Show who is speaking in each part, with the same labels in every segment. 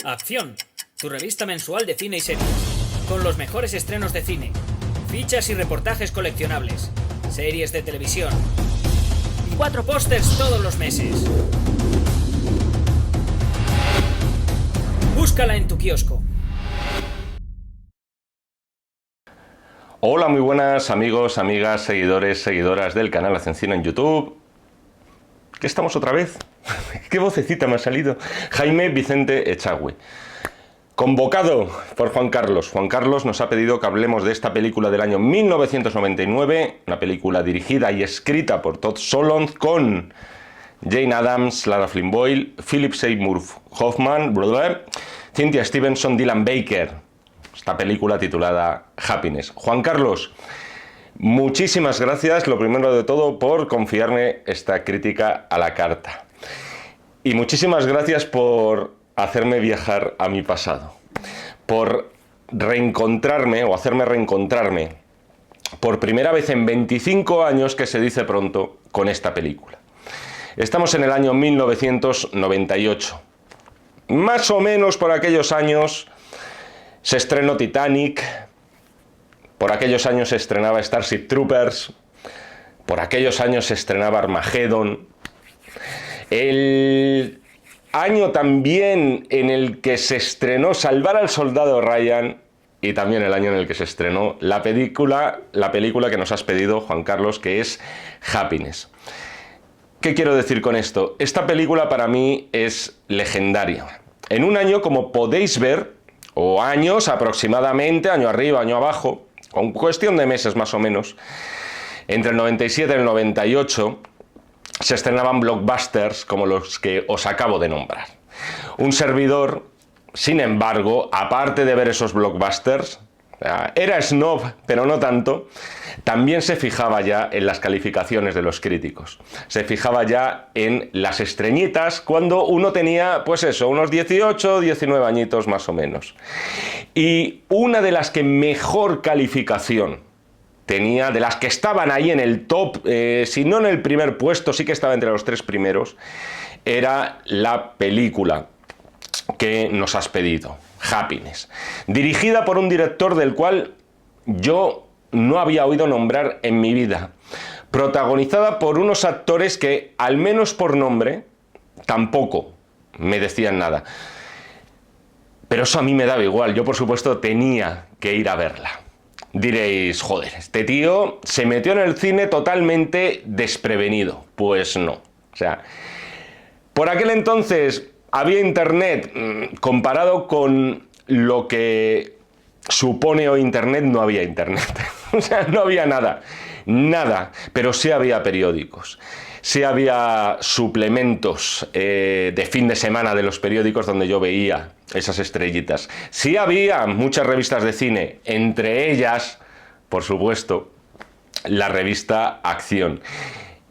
Speaker 1: Acción, tu revista mensual de cine y series, con los mejores estrenos de cine, fichas y reportajes coleccionables, series de televisión y 4 pósters todos los meses. Búscala en tu kiosco.
Speaker 2: Hola, muy buenas amigos, amigas, seguidores, seguidoras del canal Hacen en YouTube. ¿Qué estamos otra vez? ¿Qué vocecita me ha salido? Jaime Vicente Echagüe. Convocado por Juan Carlos. Juan Carlos nos ha pedido que hablemos de esta película del año 1999, una película dirigida y escrita por Todd Solondz con Jane Addams, Lara Flynn Boyle, Philip Seymour Hoffman, Cynthia Stevenson, Dylan Baker. Esta película titulada Happiness. Juan Carlos, muchísimas gracias, lo primero de todo, por confiarme esta crítica a la carta. Y muchísimas gracias por hacerme viajar a mi pasado, por reencontrarme o hacerme reencontrarme por primera vez en 25 años, que se dice pronto, con esta película. Estamos en el año 1998. Más o menos por aquellos años se estrenó Titanic, por aquellos años se estrenaba Starship Troopers, por aquellos años se estrenaba Armageddon. El año también en el que se estrenó Salvar al Soldado Ryan, y también el año en el que se estrenó la película que nos has pedido, Juan Carlos, que es Happiness. ¿Qué quiero decir con esto? Esta película para mí es legendaria. En un año, como podéis ver, o años aproximadamente, año arriba, año abajo, con cuestión de meses más o menos, entre el 97 y el 98, se estrenaban blockbusters como los que os acabo de nombrar. Un servidor, sin embargo, aparte de ver esos blockbusters, era snob, pero no tanto, también se fijaba ya en las calificaciones de los críticos. Se fijaba ya en las estrellitas cuando uno tenía, pues eso, unos 18, 19 añitos más o menos. Y una de las que mejor calificación tenía, de las que estaban ahí en el top, si no en el primer puesto, sí que estaba entre los 3 primeros, era la película que nos has pedido, Happiness, dirigida por un director del cual yo no había oído nombrar en mi vida, protagonizada por unos actores que, al menos por nombre, tampoco me decían nada. Pero eso a mí me daba igual, yo por supuesto tenía que ir a verla. Diréis, joder, este tío se metió en el cine totalmente desprevenido. Pues no. O sea, por aquel entonces había internet, comparado con lo que supone hoy internet, no había internet. O sea, no había nada, nada, pero sí había periódicos. Sí había suplementos de fin de semana de los periódicos donde yo veía esas estrellitas. Sí había muchas revistas de cine, entre ellas, por supuesto, la revista Acción.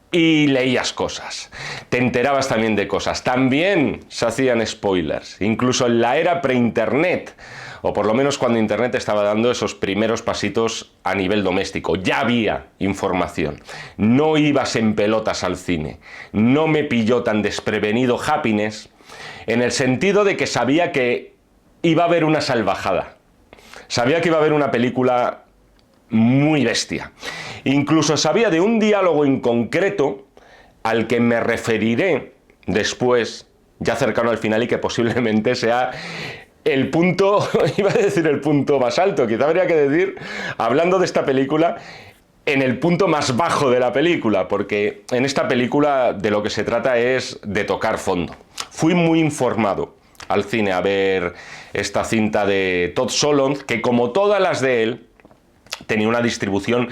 Speaker 2: Y leías cosas, te enterabas también de cosas, también se hacían spoilers, incluso en la era pre-internet, o por lo menos cuando internet estaba dando esos primeros pasitos a nivel doméstico, ya había información, no ibas en pelotas al cine, no me pilló tan desprevenido Happiness, en el sentido de que sabía que iba a haber una salvajada, sabía que iba a haber una película muy bestia. Incluso sabía de un diálogo en concreto al que me referiré después, ya cercano al final, y que posiblemente sea el punto, iba a decir el punto más alto, quizá habría que decir, hablando de esta película, en el punto más bajo de la película, porque en esta película de lo que se trata es de tocar fondo. Fui muy informado al cine a ver esta cinta de Todd Solondz, que como todas las de él, tenía una distribución,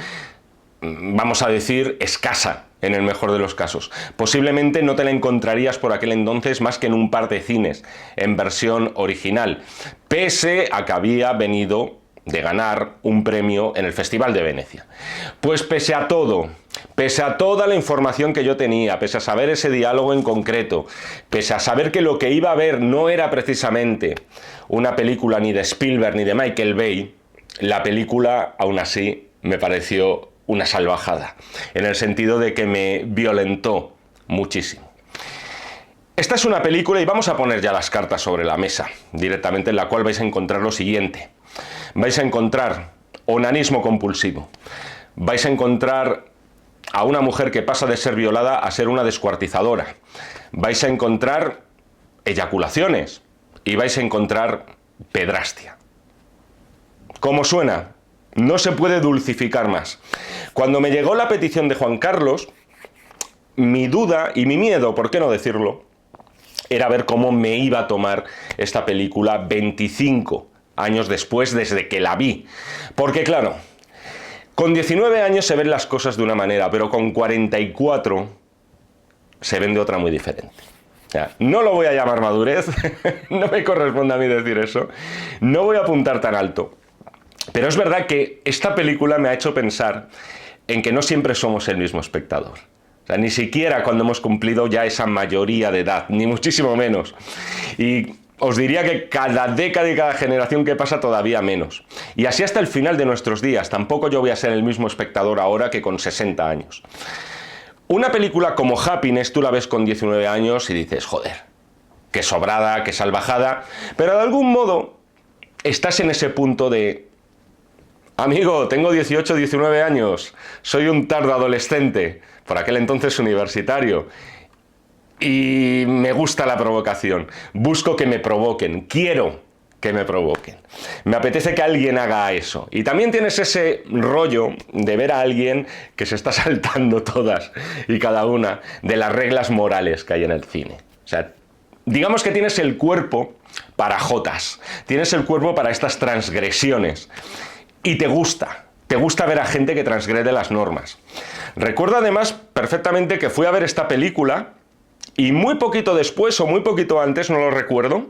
Speaker 2: vamos a decir, escasa, en el mejor de los casos. Posiblemente no te la encontrarías por aquel entonces más que en un par de cines, en versión original, pese a que había venido de ganar un premio en el Festival de Venecia. Pues pese a todo, pese a toda la información que yo tenía, pese a saber ese diálogo en concreto, pese a saber que lo que iba a ver no era precisamente una película ni de Spielberg ni de Michael Bay, la película, aún así, me pareció una salvajada, en el sentido de que me violentó muchísimo. Esta es una película, y vamos a poner ya las cartas sobre la mesa, directamente, en la cual vais a encontrar lo siguiente. Vais a encontrar onanismo compulsivo. Vais a encontrar a una mujer que pasa de ser violada a ser una descuartizadora. Vais a encontrar eyaculaciones y vais a encontrar pedrastia. ¿Cómo suena? No se puede dulcificar más. Cuando me llegó la petición de Juan Carlos, mi duda y mi miedo, ¿por qué no decirlo?, era ver cómo me iba a tomar esta película 25 años después desde que la vi. Porque claro, con 19 años se ven las cosas de una manera, pero con 44 se ven de otra muy diferente. O sea, no lo voy a llamar madurez, no me corresponde a mí decir eso, no voy a apuntar tan alto. Pero es verdad que esta película me ha hecho pensar en que no siempre somos el mismo espectador. O sea, ni siquiera cuando hemos cumplido ya esa mayoría de edad, ni muchísimo menos. Y os diría que cada década y cada generación que pasa todavía menos. Y así hasta el final de nuestros días. Tampoco yo voy a ser el mismo espectador ahora que con 60 años. Una película como Happiness, tú la ves con 19 años y dices, joder, qué sobrada, qué salvajada. Pero de algún modo estás en ese punto de... Amigo, tengo 18, 19 años, soy un tardo adolescente, por aquel entonces universitario, y me gusta la provocación, busco que me provoquen, quiero que me provoquen, me apetece que alguien haga eso. Y también tienes ese rollo de ver a alguien que se está saltando todas y cada una de las reglas morales que hay en el cine. O sea, digamos que tienes el cuerpo para jotas, tienes el cuerpo para estas transgresiones. Y te gusta ver a gente que transgrede las normas. Recuerdo además perfectamente que fui a ver esta película y muy poquito después o muy poquito antes, no lo recuerdo,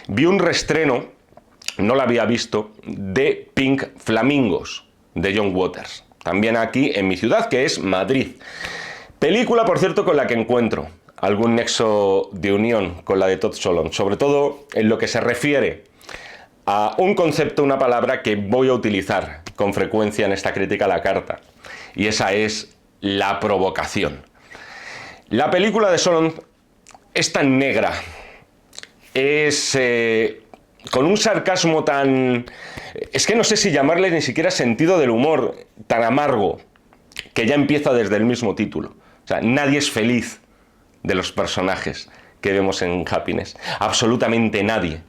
Speaker 2: vi un reestreno, no la había visto, de Pink Flamingos, de John Waters. También aquí en mi ciudad, que es Madrid. Película, por cierto, con la que encuentro algún nexo de unión con la de Todd Solondz, sobre todo en lo que se refiere a un concepto, una palabra que voy a utilizar con frecuencia en esta crítica a la carta, y esa es la provocación. La película de Solondz es tan negra, es con un sarcasmo tan... es que no sé si llamarle ni siquiera sentido del humor, tan amargo, que ya empieza desde el mismo título. O sea, nadie es feliz de los personajes que vemos en Happiness, absolutamente nadie.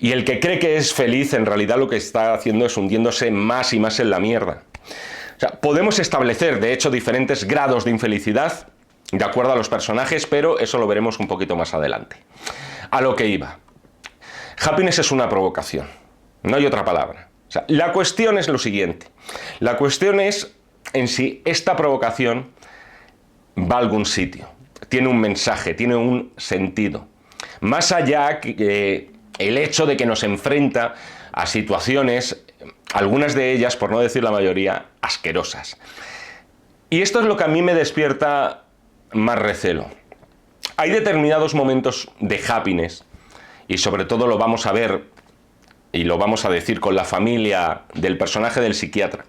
Speaker 2: Y el que cree que es feliz, en realidad lo que está haciendo es hundiéndose más y más en la mierda. O sea, podemos establecer, de hecho, diferentes grados de infelicidad de acuerdo a los personajes, pero eso lo veremos un poquito más adelante. A lo que iba. Happiness es una provocación, no hay otra palabra. O sea, la cuestión es lo siguiente. La cuestión es en si esta provocación va a algún sitio, tiene un mensaje, tiene un sentido. Más allá que el hecho de que nos enfrenta a situaciones, algunas de ellas, por no decir la mayoría, asquerosas. Y esto es lo que a mí me despierta más recelo. Hay determinados momentos de Happiness, y sobre todo lo vamos a ver, y lo vamos a decir con la familia del personaje del psiquiatra,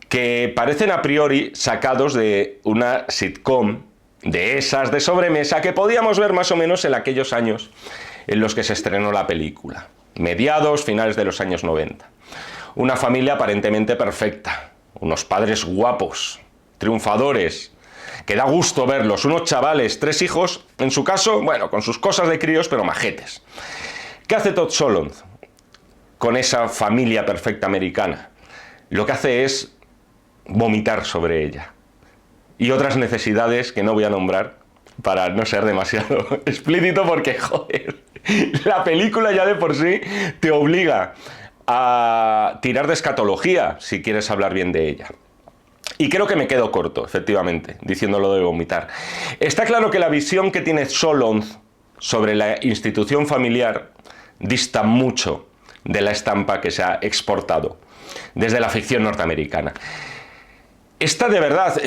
Speaker 2: que parecen a priori sacados de una sitcom, de esas de sobremesa, que podíamos ver más o menos en aquellos años en los que se estrenó la película, mediados, finales de los años 90. Una familia aparentemente perfecta, unos padres guapos, triunfadores, que da gusto verlos, unos chavales, 3 hijos, en su caso, bueno, con sus cosas de críos, pero majetes. ¿Qué hace Todd Solondz con esa familia perfecta americana? Lo que hace es vomitar sobre ella. Y otras necesidades que no voy a nombrar para no ser demasiado explícito, porque, joder, la película ya de por sí te obliga a tirar de escatología si quieres hablar bien de ella. Y creo que me quedo corto, efectivamente, diciéndolo de vomitar. Está claro que la visión que tiene Solondz sobre la institución familiar dista mucho de la estampa que se ha exportado desde la ficción norteamericana. Esta de verdad...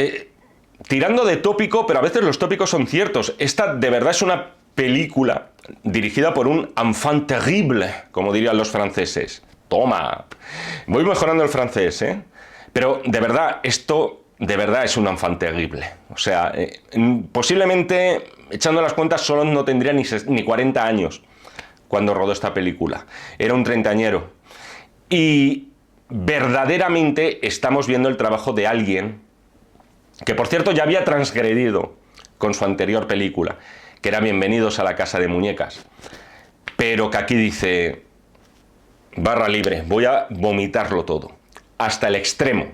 Speaker 2: tirando de tópico, pero a veces los tópicos son ciertos. Esta de verdad es una película dirigida por un enfant terrible, como dirían los franceses. Toma, voy mejorando el francés, ¿eh? Pero de verdad, esto de verdad es un enfant terrible. O sea, posiblemente, echando las cuentas, solo no tendría ni 40 años cuando rodó esta película. Era un treintañero. Y verdaderamente estamos viendo el trabajo de alguien que, por cierto, ya había transgredido con su anterior película, que era Bienvenidos a la Casa de Muñecas, pero que aquí dice, barra libre, voy a vomitarlo todo, hasta el extremo,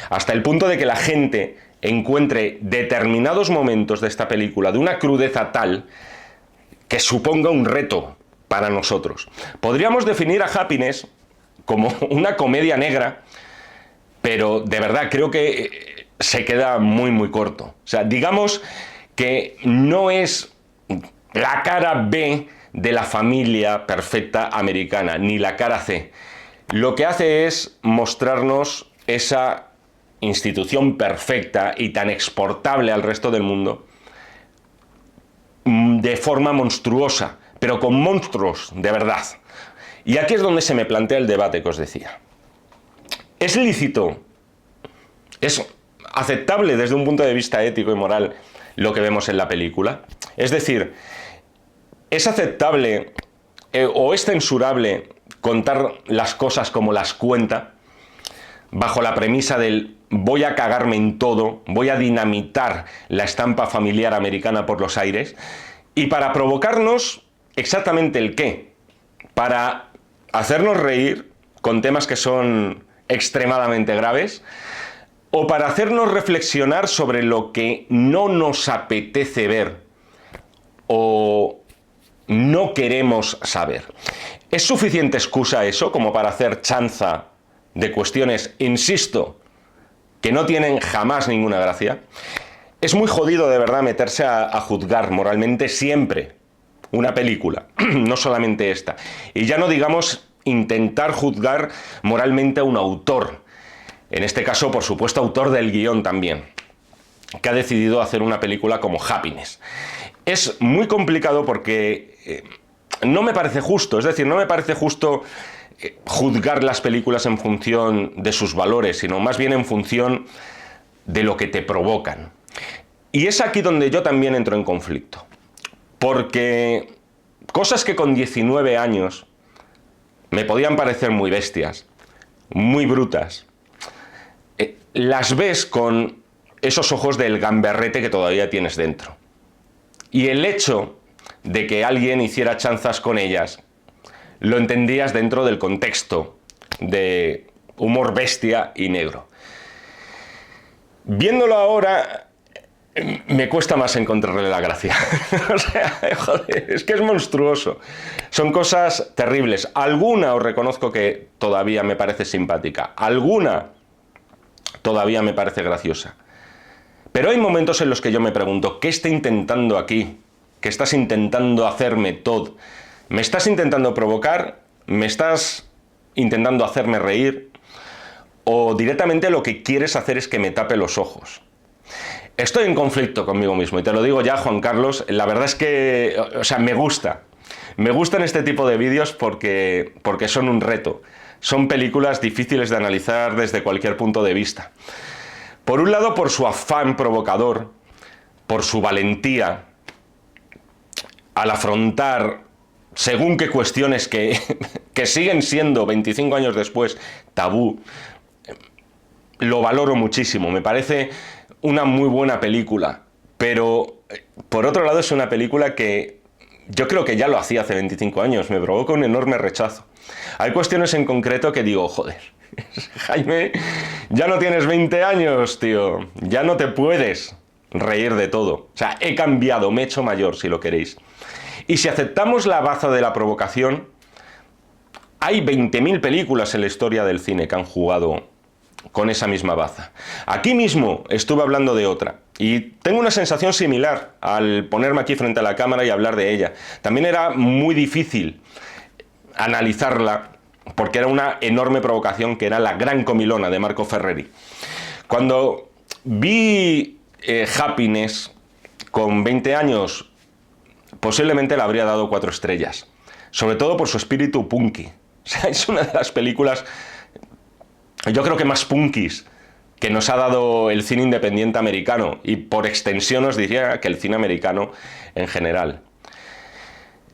Speaker 2: hasta el punto de que la gente encuentre determinados momentos de esta película de una crudeza tal que suponga un reto para nosotros. Podríamos definir a Happiness como una comedia negra, pero de verdad creo que se queda muy muy corto. O sea, digamos que no es la cara B de la familia perfecta americana, ni la cara C. Lo que hace es mostrarnos esa institución perfecta y tan exportable al resto del mundo de forma monstruosa, pero con monstruos de verdad. Y aquí es donde se me plantea el debate que os decía. ¿Es lícito? ¿Es aceptable desde un punto de vista ético y moral lo que vemos en la película? Es decir, ¿es aceptable o es censurable contar las cosas como las cuenta, bajo la premisa del voy a cagarme en todo, voy a dinamitar la estampa familiar americana por los aires, y para provocarnos exactamente el qué? Para hacernos reír con temas que son extremadamente graves, o para hacernos reflexionar sobre lo que no nos apetece ver o no queremos saber. ¿Es suficiente excusa eso como para hacer chanza de cuestiones, insisto, que no tienen jamás ninguna gracia? Es muy jodido de verdad meterse a juzgar moralmente siempre una película, no solamente esta. Y ya no digamos intentar juzgar moralmente a un autor, en este caso, por supuesto, autor del guión también, que ha decidido hacer una película como Happiness. Es muy complicado porque no me parece justo, es decir, no me parece justo juzgar las películas en función de sus valores, sino más bien en función de lo que te provocan. Y es aquí donde yo también entro en conflicto, porque cosas que con 19 años me podían parecer muy bestias, muy brutas, las ves con esos ojos del gamberrete que todavía tienes dentro. Y el hecho de que alguien hiciera chanzas con ellas, lo entendías dentro del contexto de humor bestia y negro. Viéndolo ahora, me cuesta más encontrarle la gracia. O sea, joder, es que es monstruoso. Son cosas terribles. Alguna os reconozco que todavía me parece simpática. Alguna todavía me parece graciosa. Pero hay momentos en los que yo me pregunto, ¿qué está intentando aquí? ¿Qué estás intentando hacerme, Todd? ¿Me estás intentando provocar? ¿Me estás intentando hacerme reír? ¿O directamente lo que quieres hacer es que me tape los ojos? Estoy en conflicto conmigo mismo y te lo digo ya, Juan Carlos, la verdad es que, o sea, me gusta. Me gustan este tipo de vídeos porque son un reto. Son películas difíciles de analizar desde cualquier punto de vista. Por un lado, por su afán provocador, por su valentía al afrontar según qué cuestiones que siguen siendo 25 años después tabú. Lo valoro muchísimo, me parece una muy buena película, pero por otro lado es una película que yo creo que ya lo hacía hace 25 años, me provoca un enorme rechazo. Hay cuestiones en concreto que digo, joder, Jaime, ya no tienes 20 años, tío, ya no te puedes reír de todo. O sea, he cambiado, me he hecho mayor, si lo queréis. Y si aceptamos la baza de la provocación, hay 20.000 películas en la historia del cine que han jugado con esa misma baza. Aquí mismo estuve hablando de otra y tengo una sensación similar al ponerme aquí frente a la cámara y hablar de ella. También era muy difícil analizarla porque era una enorme provocación, que era La Gran Comilona de Marco Ferreri. Cuando vi Happiness con 20 años, posiblemente le habría dado 4 estrellas, sobre todo por su espíritu punky. O sea, es una de las películas, yo creo que más punkis que nos ha dado el cine independiente americano, y por extensión os diría que el cine americano en general.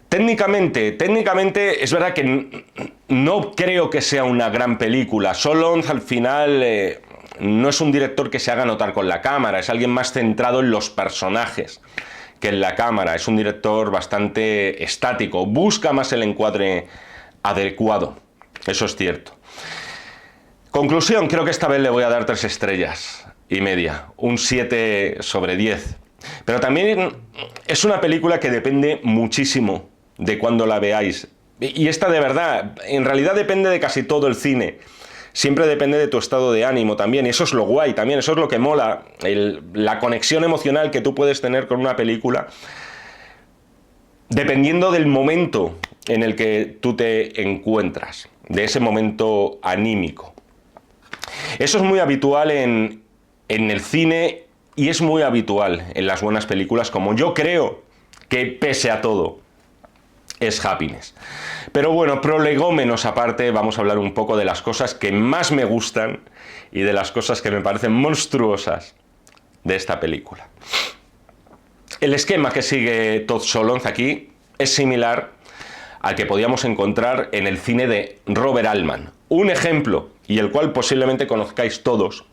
Speaker 2: Técnicamente es verdad que no creo que sea una gran película. Solondz al final no es un director que se haga notar con la cámara, es alguien más centrado en los personajes que en la cámara. Es un director bastante estático, busca más el encuadre adecuado, eso es cierto. Conclusión, creo que esta vez le voy a dar 3 estrellas y media, un 7 sobre 10. Pero también es una película que depende muchísimo de cuándo la veáis. Y esta de verdad, en realidad depende de casi todo el cine. Siempre depende de tu estado de ánimo también, y eso es lo guay también, eso es lo que mola, la conexión emocional que tú puedes tener con una película, dependiendo del momento en el que tú te encuentras, de ese momento anímico. Eso es muy habitual en el cine y es muy habitual en las buenas películas, como yo creo que pese a todo es Happiness. Pero bueno, prolegómenos aparte, vamos a hablar un poco de las cosas que más me gustan y de las cosas que me parecen monstruosas de esta película. El esquema que sigue Todd Solondz aquí es similar al que podíamos encontrar en el cine de Robert Altman. Un ejemplo, y el cual posiblemente conozcáis todos,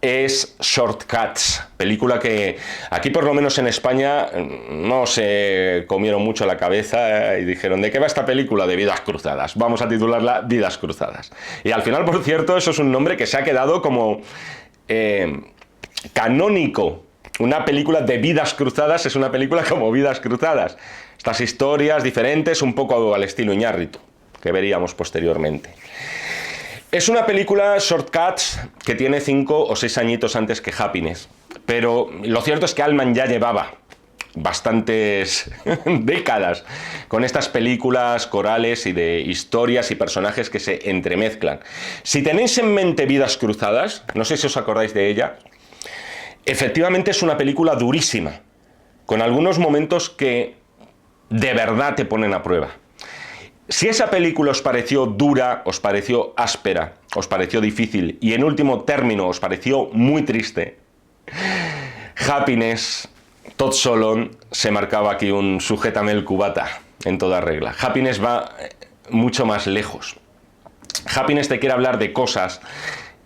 Speaker 2: es Shortcuts, película que aquí por lo menos en España no se comieron mucho la cabeza y dijeron, ¿de qué va esta película? De Vidas Cruzadas, vamos a titularla Vidas Cruzadas. Y al final, por cierto, eso es un nombre que se ha quedado como canónico. Una película de Vidas Cruzadas es una película como Vidas Cruzadas. Estas historias diferentes, un poco al estilo Iñárritu, que veríamos posteriormente. Es una película, Shortcuts, que tiene 5 o 6 añitos antes que Happiness. Pero lo cierto es que Altman ya llevaba bastantes décadas con estas películas corales y de historias y personajes que se entremezclan. Si tenéis en mente Vidas Cruzadas, no sé si os acordáis de ella, efectivamente es una película durísima, con algunos momentos que de verdad te ponen a prueba. Si esa película os pareció dura, os pareció áspera, os pareció difícil y en último término os pareció muy triste, Happiness, Todd Solondz se marcaba aquí un sujétame el cubata en toda regla. Happiness va mucho más lejos. Happiness te quiere hablar de cosas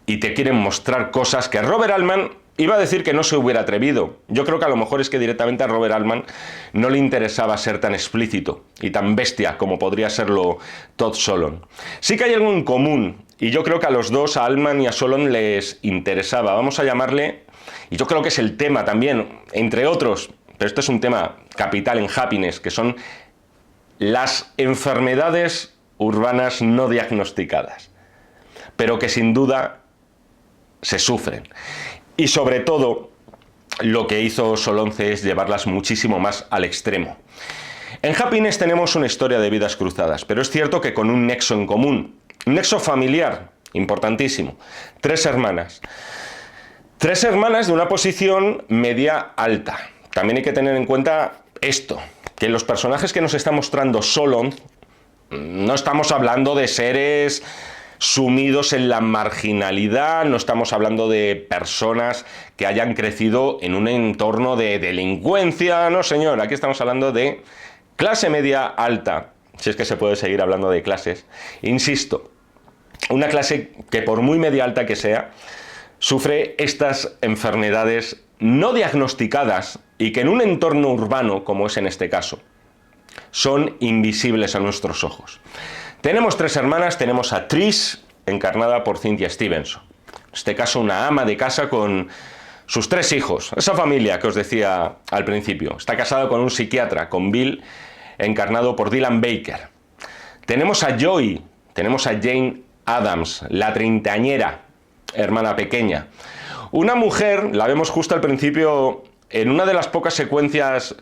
Speaker 2: y te quiere mostrar cosas que Robert Altman iba a decir que no se hubiera atrevido. Yo creo que a lo mejor es que directamente a Robert Altman no le interesaba ser tan explícito y tan bestia como podría serlo Todd Solondz. Sí que hay algo en común, y yo creo que a los dos, a Altman y a Solondz, les interesaba. Vamos a llamarle, y yo creo que es el tema también, entre otros, pero esto es un tema capital en Happiness, que son las enfermedades urbanas no diagnosticadas, pero que sin duda se sufren. Y sobre todo, lo que hizo Solondz es llevarlas muchísimo más al extremo. En Happiness tenemos una historia de vidas cruzadas, pero es cierto que con un nexo en común, un nexo familiar importantísimo. 3 hermanas. 3 hermanas de una posición media alta. También hay que tener en cuenta esto, que los personajes que nos está mostrando Solondz, no estamos hablando de seres sumidos en la marginalidad, no estamos hablando de personas que hayan crecido en un entorno de delincuencia, no señor, aquí estamos hablando de clase media alta, si es que se puede seguir hablando de clases. Insisto, una clase que por muy media alta que sea, sufre estas enfermedades no diagnosticadas y que en un entorno urbano, como es en este caso, son invisibles a nuestros ojos. Tenemos 3 hermanas, tenemos a Trish, encarnada por Cynthia Stevenson. En este caso, una ama de casa con sus 3 hijos. Esa familia que os decía al principio. Está casada con un psiquiatra, con Bill, encarnado por Dylan Baker. Tenemos a Joy, tenemos a Jane Adams, la treintañera, hermana pequeña. Una mujer, la vemos justo al principio, en una de las pocas secuencias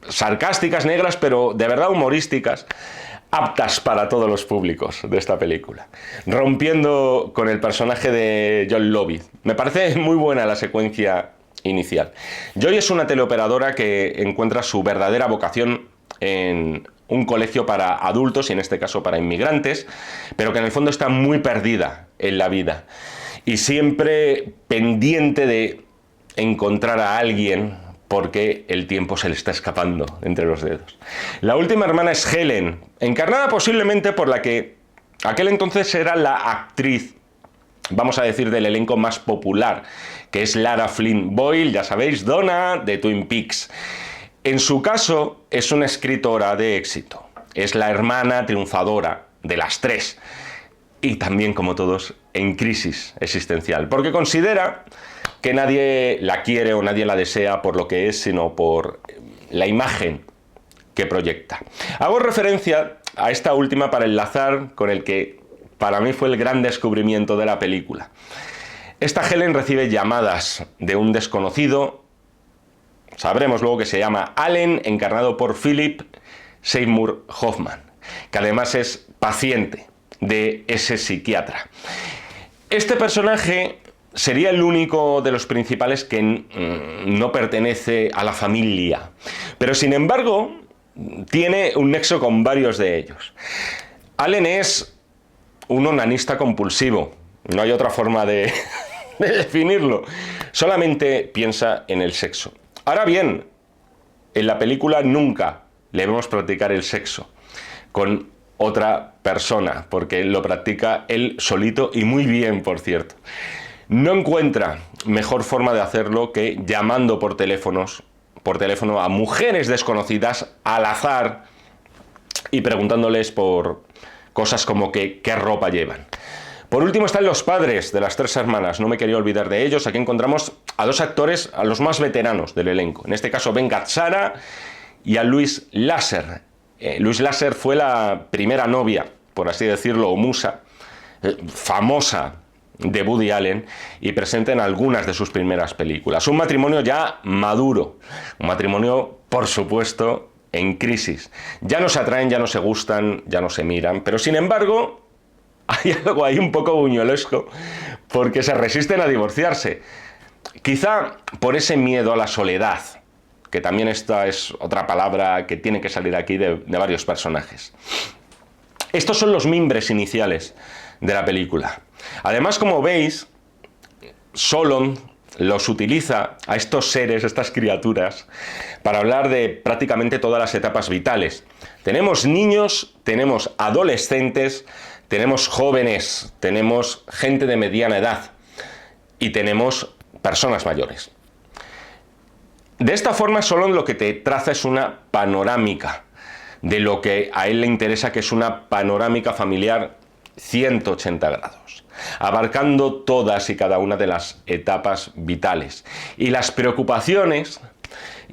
Speaker 2: sarcásticas, negras, pero de verdad humorísticas, aptas para todos los públicos de esta película, rompiendo con el personaje de John Lovitz. Me parece muy buena la secuencia inicial. Joy es una teleoperadora que encuentra su verdadera vocación en un colegio para adultos, y en este caso para inmigrantes, pero que en el fondo está muy perdida en la vida. y siempre pendiente de encontrar a alguien porque el tiempo se le está escapando entre los dedos. La última hermana es Helen, encarnada posiblemente por la que aquel entonces era la actriz, vamos a decir, del elenco más popular, que es Lara Flynn Boyle, ya sabéis, Donna de Twin Peaks. En su caso, es una escritora de éxito. Es la hermana triunfadora de las tres. Y también, como todos, en crisis existencial. Porque considera que nadie la quiere o nadie la desea por lo que es, sino por la imagen que proyecta. Hago referencia a esta última para enlazar con el que para mí fue el gran descubrimiento de la película. Esta Helen recibe llamadas de un desconocido, sabremos luego que se llama Allen, encarnado por Philip Seymour Hoffman, que además es paciente de ese psiquiatra. Este personaje sería el único de los principales que no pertenece a la familia, pero sin embargo tiene un nexo con varios de ellos. Allen es un onanista compulsivo, no hay otra forma de definirlo, solamente piensa en el sexo. Ahora bien, en la película nunca le vemos practicar el sexo con otra persona, porque lo practica él solito y muy bien, por cierto. No encuentra mejor forma de hacerlo que llamando por teléfono a mujeres desconocidas al azar y preguntándoles por cosas como qué ropa llevan. Por último están los padres de las tres hermanas, no me quería olvidar de ellos. Aquí encontramos a dos actores, a los más veteranos del elenco. En este caso Ben Gazzara y a Louise Lasser. Louise Lasser fue la primera novia, por así decirlo, o musa, famosa de Woody Allen y presente en algunas de sus primeras películas. Un matrimonio ya maduro, un matrimonio, por supuesto, en crisis. Ya no se atraen, ya no se gustan, ya no se miran, pero sin embargo hay algo ahí un poco buñuelesco porque se resisten a divorciarse. Quizá por ese miedo a la soledad, que también esta es otra palabra que tiene que salir aquí de varios personajes. Estos son los mimbres iniciales de la película. Además, como veis, Solon los utiliza a estos seres, estas criaturas, para hablar de prácticamente todas las etapas vitales. Tenemos niños, tenemos adolescentes, tenemos jóvenes, tenemos gente de mediana edad y tenemos personas mayores. De esta forma, Solon lo que te traza es una panorámica de lo que a él le interesa, que es una panorámica familiar 180 grados, abarcando todas y cada una de las etapas vitales y las preocupaciones,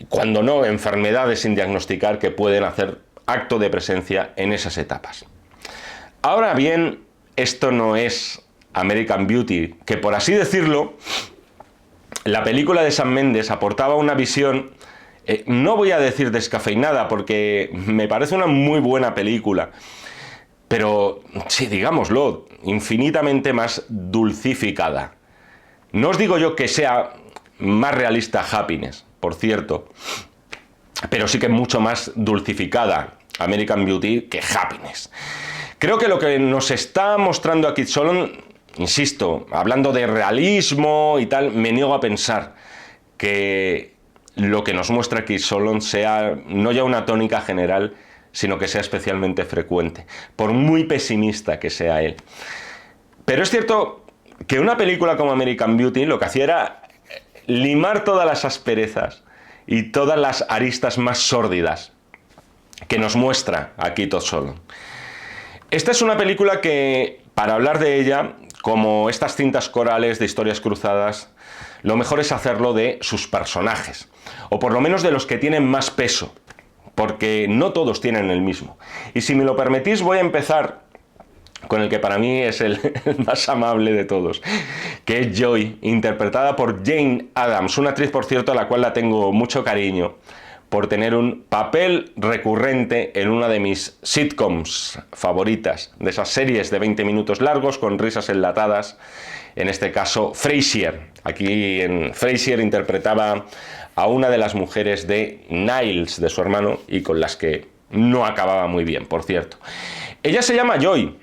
Speaker 2: cuando no enfermedades sin diagnosticar, que pueden hacer acto de presencia en esas etapas. Ahora bien, esto no es American Beauty, que por así decirlo, la película de Sam Mendes aportaba una visión, no voy a decir descafeinada, porque me parece una muy buena película, pero sí, digámoslo, infinitamente más dulcificada. No os digo yo que sea más realista Happiness, por cierto, pero sí que mucho más dulcificada American Beauty que Happiness. Creo que lo que nos está mostrando aquí Solon, insisto, hablando de realismo y tal, me niego a pensar que lo que nos muestra aquí Solon sea no ya una tónica general, sino que sea especialmente frecuente, por muy pesimista que sea él. Pero es cierto que una película como American Beauty lo que hacía era limar todas las asperezas y todas las aristas más sórdidas que nos muestra aquí Todd Solon. Esta es una película que, para hablar de ella, como estas cintas corales de historias cruzadas, lo mejor es hacerlo de sus personajes, o por lo menos de los que tienen más peso, porque no todos tienen el mismo. Y si me lo permitís, voy a empezar con el que para mí es el más amable de todos, que es Joy, interpretada por Jane Addams, una actriz, por cierto, a la cual la tengo mucho cariño, por tener un papel recurrente en una de mis sitcoms favoritas, de esas series de 20 minutos largos con risas enlatadas, en este caso Frasier. Aquí en Frasier interpretaba a una de las mujeres de Niles, de su hermano, y con las que no acababa muy bien, por cierto. Ella se llama Joy.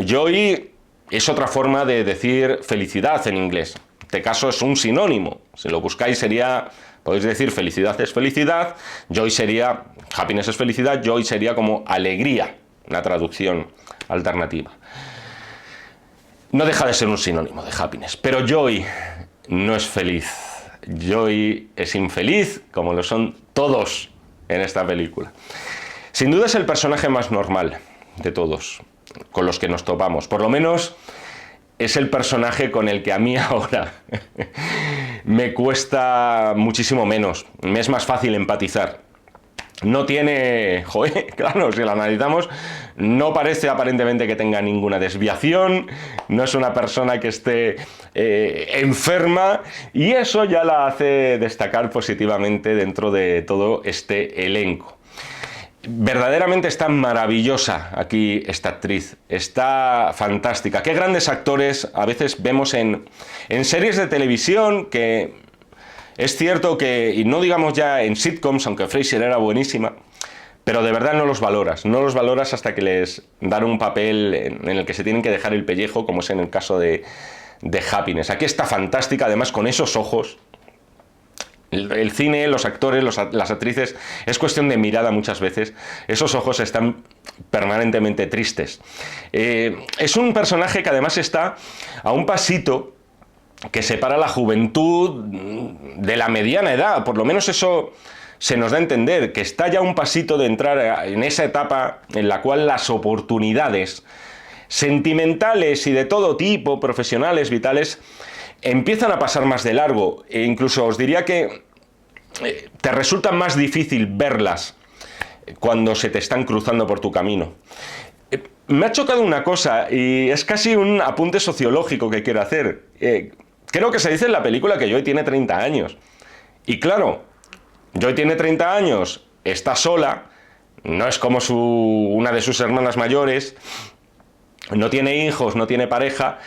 Speaker 2: Joy es otra forma de decir felicidad en inglés. En este caso es un sinónimo. Si lo buscáis sería, podéis decir felicidad es felicidad, joy sería, happiness es felicidad, joy sería como alegría, una traducción alternativa. No deja de ser un sinónimo de happiness, pero joy no es feliz. Joy es infeliz, como lo son todos en esta película. Sin duda es el personaje más normal de todos con los que nos topamos. Por lo menos es el personaje con el que a mí ahora me cuesta muchísimo menos. Me es más fácil empatizar. No tiene... Joder, claro, si lo analizamos, no parece aparentemente que tenga ninguna desviación, no es una persona que esté enferma, y eso ya la hace destacar positivamente dentro de todo este elenco. Verdaderamente está maravillosa aquí esta actriz, está fantástica. Qué grandes actores a veces vemos en series de televisión que... Es cierto que, y no digamos ya en sitcoms, aunque Frasier era buenísima, pero de verdad no los valoras hasta que les dan un papel en el que se tienen que dejar el pellejo, como es en el caso de Happiness. Aquí está fantástica, además con esos ojos. El cine, los actores, las actrices, es cuestión de mirada muchas veces. Esos ojos están permanentemente tristes. Es un personaje que además está a un pasito que separa la juventud de la mediana edad, por lo menos eso se nos da a entender, que está ya un pasito de entrar en esa etapa en la cual las oportunidades sentimentales y de todo tipo, profesionales, vitales, empiezan a pasar más de largo, e incluso os diría que te resulta más difícil verlas cuando se te están cruzando por tu camino. Me ha chocado una cosa, y es casi un apunte sociológico que quiero hacer. Creo que se dice en la película que Joy tiene 30 años. Y claro, Joy tiene 30 años, está sola, no es como una de sus hermanas mayores, no tiene hijos, no tiene pareja.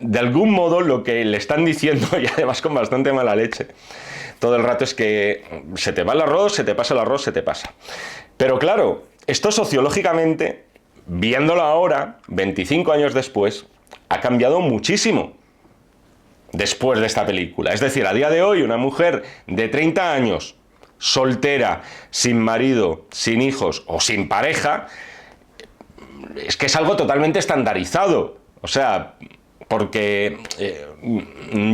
Speaker 2: De algún modo lo que le están diciendo, y además con bastante mala leche, todo el rato es que se te va el arroz, se te pasa el arroz, se te pasa. Pero claro, esto sociológicamente, viéndolo ahora, 25 años después, ha cambiado muchísimo. Después de esta película. Es decir, a día de hoy una mujer de 30 años, soltera, sin marido, sin hijos o sin pareja, es que es algo totalmente estandarizado. O sea, porque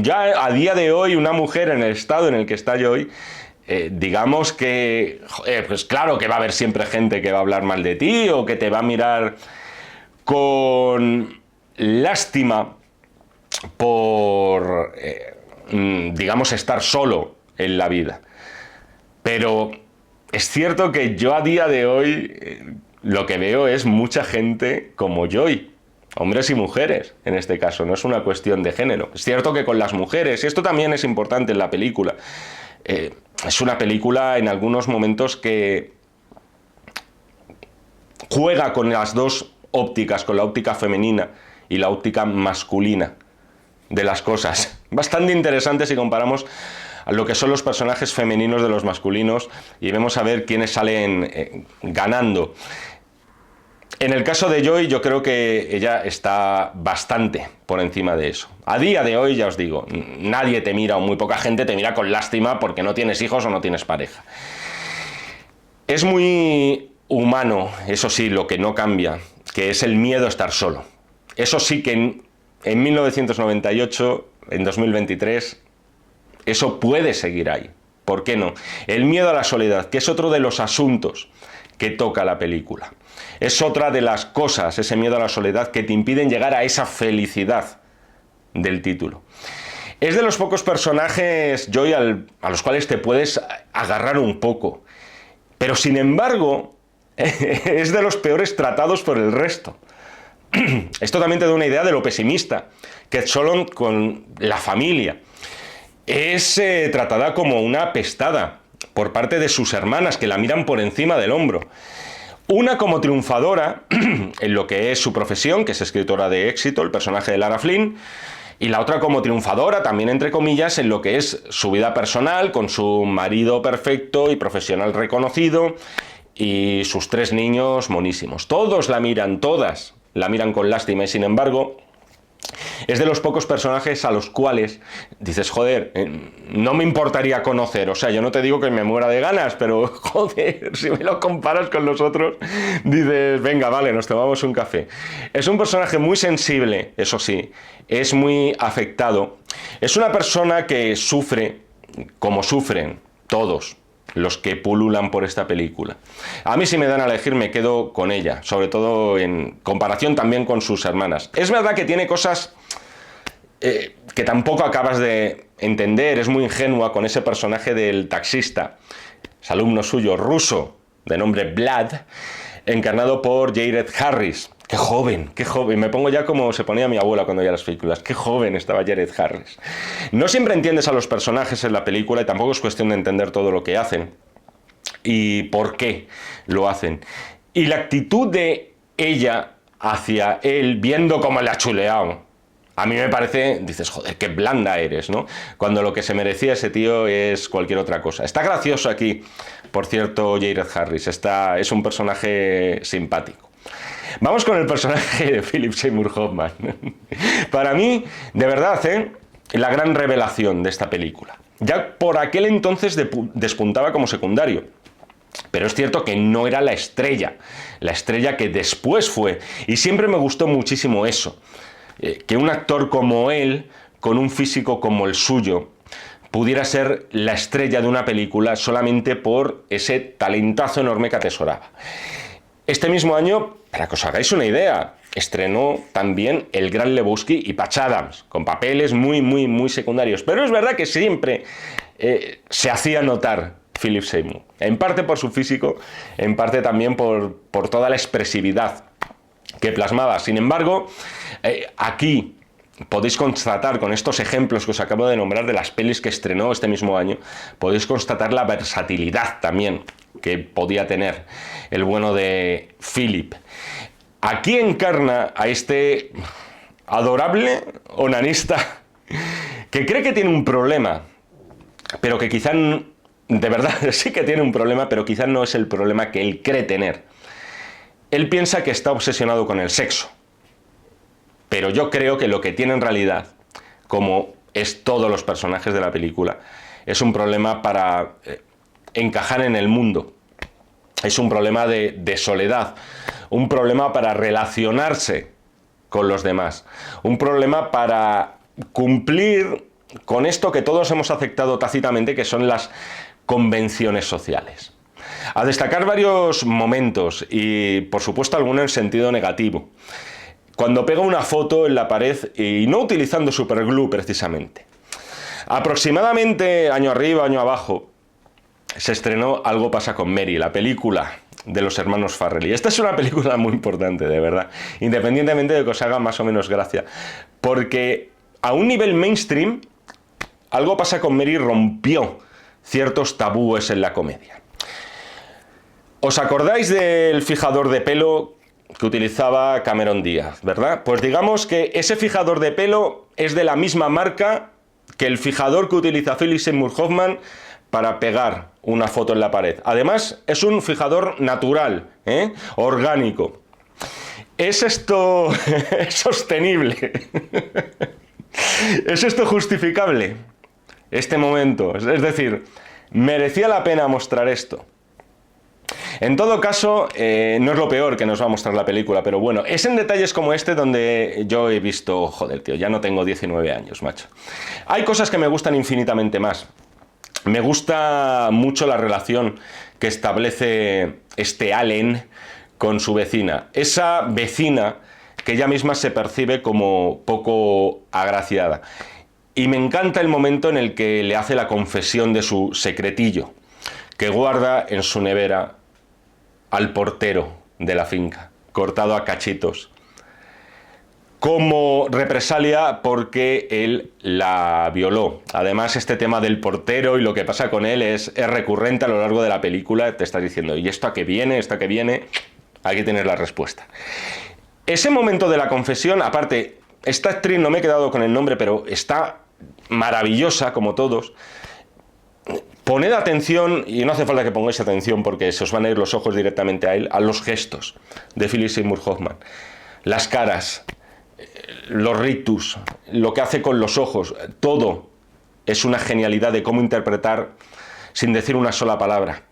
Speaker 2: ya a día de hoy una mujer en el estado en el que está Joy, digamos que, pues claro que va a haber siempre gente que va a hablar mal de ti o que te va a mirar con lástima por, digamos, estar solo en la vida. Pero es cierto que yo a día de hoy lo que veo es mucha gente como Joy, hombres y mujeres en este caso, no es una cuestión de género. Es cierto que con las mujeres, y esto también es importante en la película, es una película en algunos momentos que juega con las dos ópticas, con la óptica femenina y la óptica masculina de las cosas. Bastante interesante si comparamos a lo que son los personajes femeninos de los masculinos y vemos a ver quiénes salen ganando. En el caso de Joy, yo creo que ella está bastante por encima de eso. A día de hoy, ya os digo, nadie te mira o muy poca gente te mira con lástima porque no tienes hijos o no tienes pareja. Es muy humano, eso sí, lo que no cambia, que es el miedo a estar solo. Eso sí que en 1998, en 2023, eso puede seguir ahí. ¿Por qué no? El miedo a la soledad, que es otro de los asuntos que toca la película. Es otra de las cosas, ese miedo a la soledad, que te impiden llegar a esa felicidad del título. Es de los pocos personajes, Joy, a los cuales te puedes agarrar un poco. Pero sin embargo, es de los peores tratados por el resto. Esto también te da una idea de lo pesimista que es Solon con la familia. Es tratada como una apestada por parte de sus hermanas, que la miran por encima del hombro. Una como triunfadora en lo que es su profesión, que es escritora de éxito, el personaje de Lara Flynn, y la otra como triunfadora, también entre comillas, en lo que es su vida personal, con su marido perfecto y profesional reconocido, y sus 3 niños monísimos. Todos la miran, todas la miran con lástima, y sin embargo, Es de los pocos personajes a los cuales dices, joder, no me importaría conocer, o sea, yo no te digo que me muera de ganas, pero joder, si me lo comparas con los otros, dices, venga, vale, nos tomamos un café. Es un personaje muy sensible, eso sí, es muy afectado, es una persona que sufre, como sufren todos los que pululan por esta película. A mí, si me dan a elegir, me quedo con ella, sobre todo en comparación también con sus hermanas. Es verdad que tiene cosas que tampoco acabas de entender, es muy ingenua con ese personaje del taxista, es alumno suyo ruso, de nombre Vlad, encarnado por Jared Harris. Qué joven, me pongo ya como se ponía mi abuela cuando veía las películas, qué joven estaba Jared Harris. No siempre entiendes a los personajes en la película y tampoco es cuestión de entender todo lo que hacen y por qué lo hacen. Y la actitud de ella hacia él, viendo cómo le ha chuleado, a mí me parece, dices, joder, qué blanda eres, ¿no? Cuando lo que se merecía ese tío es cualquier otra cosa. Está gracioso aquí, por cierto, Jared Harris, es un personaje simpático. Vamos con el personaje de Philip Seymour Hoffman. Para mí, de verdad, la gran revelación de esta película. Ya por aquel entonces despuntaba como secundario. Pero es cierto que no era la estrella que después fue. Y siempre me gustó muchísimo eso. Que un actor como él, con un físico como el suyo, pudiera ser la estrella de una película solamente por ese talentazo enorme que atesoraba. Este mismo año, para que os hagáis una idea, estrenó también El Gran Lebowski y Patch Adams, con papeles muy secundarios. Pero es verdad que siempre se hacía notar Philip Seymour. En parte por su físico, en parte también por toda la expresividad que plasmaba. Sin embargo, aquí podéis constatar, con estos ejemplos que os acabo de nombrar de las pelis que estrenó este mismo año, podéis constatar la versatilidad también que podía tener el bueno de Philip. Aquí encarna a este adorable onanista que cree que tiene un problema, pero que quizá, de verdad, sí que tiene un problema, pero quizá no es el problema que él cree tener. Él piensa que está obsesionado con el sexo, pero yo creo que lo que tiene en realidad, como es todos los personajes de la película, es un problema para encajar en el mundo. Es un problema de soledad, un problema para relacionarse con los demás, un problema para cumplir con esto que todos hemos aceptado tácitamente, que son las convenciones sociales. A destacar varios momentos y, por supuesto, alguno en sentido negativo. Cuando pega una foto en la pared y no utilizando superglue precisamente. Aproximadamente año arriba, año abajo, se estrenó Algo pasa con Mary, la película de los hermanos Farrelly. Esta es una película muy importante, de verdad, independientemente de que os haga más o menos gracia, porque a un nivel mainstream, Algo pasa con Mary rompió ciertos tabúes en la comedia. ¿Os acordáis del fijador de pelo que utilizaba Cameron Díaz, verdad? Pues digamos que ese fijador de pelo es de la misma marca que el fijador que utiliza Philip Seymour Hoffman para pegar una foto en la pared. Además, es un fijador natural, orgánico. ¿Es esto sostenible? ¿Es esto justificable? Este momento. Es decir, ¿merecía la pena mostrar esto? En todo caso, no es lo peor que nos va a mostrar la película, pero bueno, es en detalles como este donde yo he visto, joder, tío, ya no tengo 19 años, macho. Hay cosas que me gustan infinitamente más. Me gusta mucho la relación que establece este Allen con su vecina. Esa vecina que ella misma se percibe como poco agraciada. Y me encanta el momento en el que le hace la confesión de su secretillo, que guarda en su nevera al portero de la finca, cortado a cachitos, como represalia porque él la violó. Además, este tema del portero y lo que pasa con él es recurrente a lo largo de la película. Te estás diciendo, ¿y esto a qué viene? ¿Esto a qué viene? Aquí tienes la respuesta. Ese momento de la confesión, aparte, esta actriz, no me he quedado con el nombre, pero está maravillosa, como todos. Poned atención, y no hace falta que pongáis atención porque se os van a ir los ojos directamente a él, a los gestos de Philip Seymour Hoffman. Las caras, los rictus, lo que hace con los ojos, todo es una genialidad de cómo interpretar sin decir una sola palabra.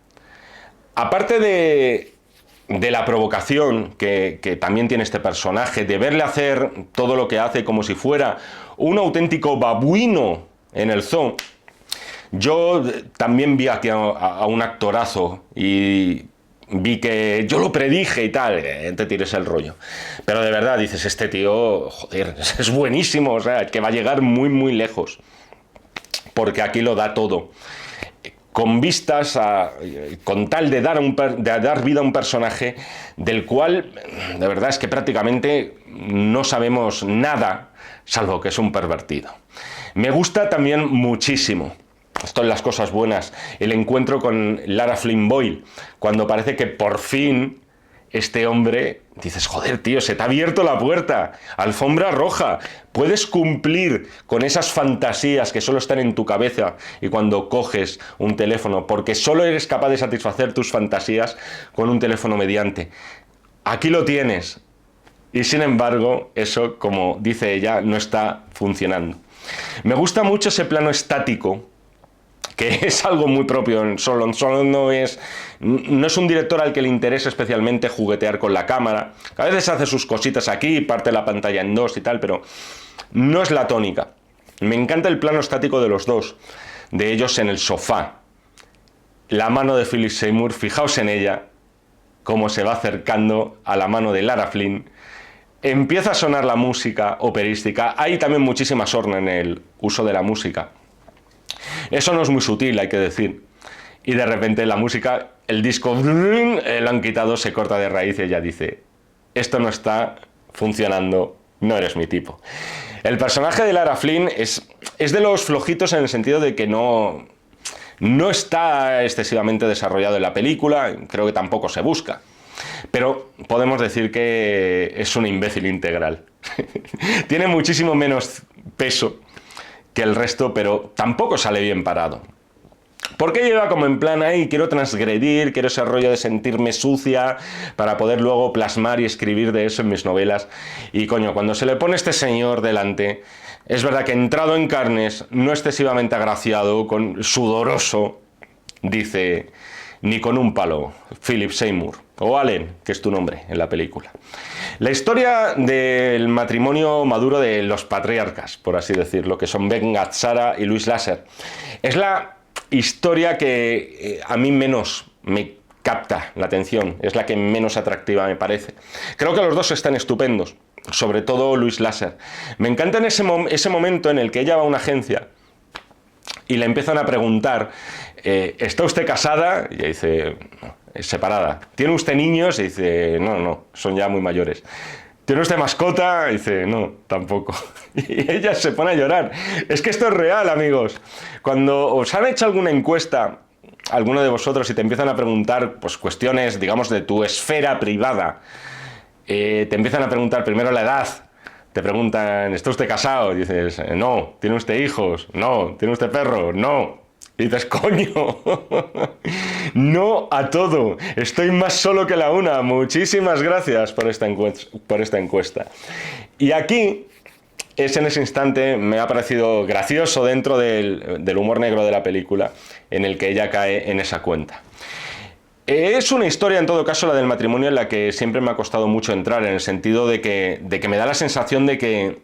Speaker 2: Aparte de la provocación que también tiene este personaje, de verle hacer todo lo que hace como si fuera un auténtico babuino en el zoo, yo también vi aquí a un actorazo y vi que yo lo predije y tal, te tires el rollo. Pero de verdad, dices, este tío, joder, es buenísimo, o sea, que va a llegar muy, muy lejos. Porque aquí lo da todo. Con vistas con tal de dar vida a un personaje del cual, de verdad, es que prácticamente no sabemos nada, salvo que es un pervertido. Me gusta también muchísimo, esto en las cosas buenas, el encuentro con Lara Flynn Boyle, cuando parece que por fin este hombre, dices, joder, tío, se te ha abierto la puerta, alfombra roja, puedes cumplir con esas fantasías que solo están en tu cabeza y cuando coges un teléfono, porque solo eres capaz de satisfacer tus fantasías con un teléfono mediante. Aquí lo tienes. Y sin embargo, eso, como dice ella, no está funcionando. Me gusta mucho ese plano estático, que es algo muy propio en Solon. Solon no es un director al que le interesa especialmente juguetear con la cámara. A veces hace sus cositas aquí, parte la pantalla en dos y tal, pero no es la tónica. Me encanta el plano estático de los dos, de ellos en el sofá. La mano de Philip Seymour, fijaos en ella, cómo se va acercando a la mano de Lara Flynn. Empieza a sonar la música operística. Hay también muchísima sorna en el uso de la música. Eso no es muy sutil, hay que decir. Y de repente la música, el disco, lo han quitado, se corta de raíz y ella dice, esto no está funcionando, no eres mi tipo. El personaje de Lara Flynn es de los flojitos en el sentido de que no está excesivamente desarrollado en la película, creo que tampoco se busca. Pero podemos decir que es un imbécil integral. Tiene muchísimo menos peso que el resto, pero tampoco sale bien parado. Porque lleva como en plan ahí, quiero transgredir, quiero ese rollo de sentirme sucia para poder luego plasmar y escribir de eso en mis novelas. Y coño, cuando se le pone este señor delante, es verdad que entrado en carnes, no excesivamente agraciado, sudoroso, dice, ni con un palo, Philip Seymour, o Allen, que es tu nombre en la película. La historia del matrimonio maduro de los patriarcas, por así decirlo, que son Ben Gazzara y Louis Lasser, es la historia que a mí menos me capta la atención, es la que menos atractiva me parece. Creo que los dos están estupendos, sobre todo Louis Lasser. Me encanta en ese momento en el que ella va a una agencia y le empiezan a preguntar, ¿está usted casada? Y ella dice, separada. ¿Tiene usted niños? Y dice, no, son ya muy mayores. ¿Tiene usted mascota? Y dice, no, tampoco. Y ella se pone a llorar. Es que esto es real, amigos. Cuando os han hecho alguna encuesta, alguno de vosotros, y te empiezan a preguntar pues, cuestiones, digamos, de tu esfera privada, te empiezan a preguntar primero la edad, te preguntan, ¿está usted casado? Y dices, no. ¿Tiene usted hijos? No. ¿Tiene usted perro? No. Y dices, coño, no a todo, estoy más solo que la una, muchísimas gracias por esta encuesta. Y aquí, en ese instante, me ha parecido gracioso dentro del humor negro de la película, en el que ella cae en esa cuenta. Es una historia, en todo caso, la del matrimonio, en la que siempre me ha costado mucho entrar, en el sentido de que me da la sensación de que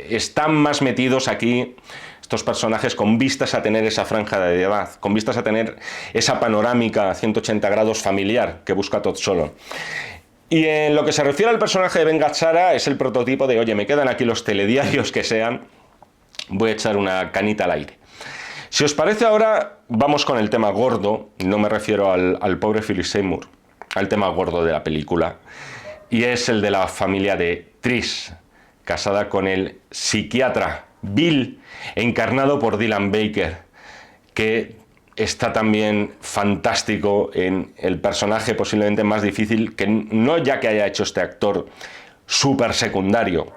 Speaker 2: están más metidos aquí estos personajes con vistas a tener esa franja de edad, con vistas a tener esa panorámica 180 grados familiar que busca Todd Solondz. Y en lo que se refiere al personaje de Ben Gazzara, es el prototipo de, oye, me quedan aquí los telediarios que sean, voy a echar una canita al aire. Si os parece ahora, vamos con el tema gordo, no me refiero al pobre Philip Seymour, al tema gordo de la película, y es el de la familia de Trish, casada con el psiquiatra Bill, encarnado por Dylan Baker, que está también fantástico en el personaje posiblemente más difícil, que no ya que haya hecho este actor súper secundario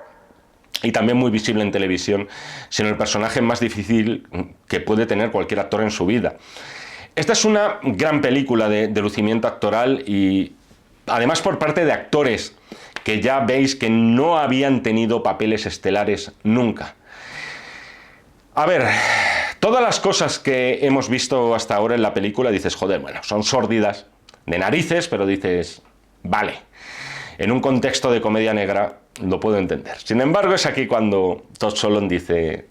Speaker 2: y también muy visible en televisión, sino el personaje más difícil que puede tener cualquier actor en su vida. Esta es una gran película de lucimiento actoral y además por parte de actores que ya veis que no habían tenido papeles estelares nunca. A ver, todas las cosas que hemos visto hasta ahora en la película dices, joder, bueno, son sórdidas de narices, pero dices, vale, en un contexto de comedia negra lo puedo entender. Sin embargo, es aquí cuando Todd Solondz dice,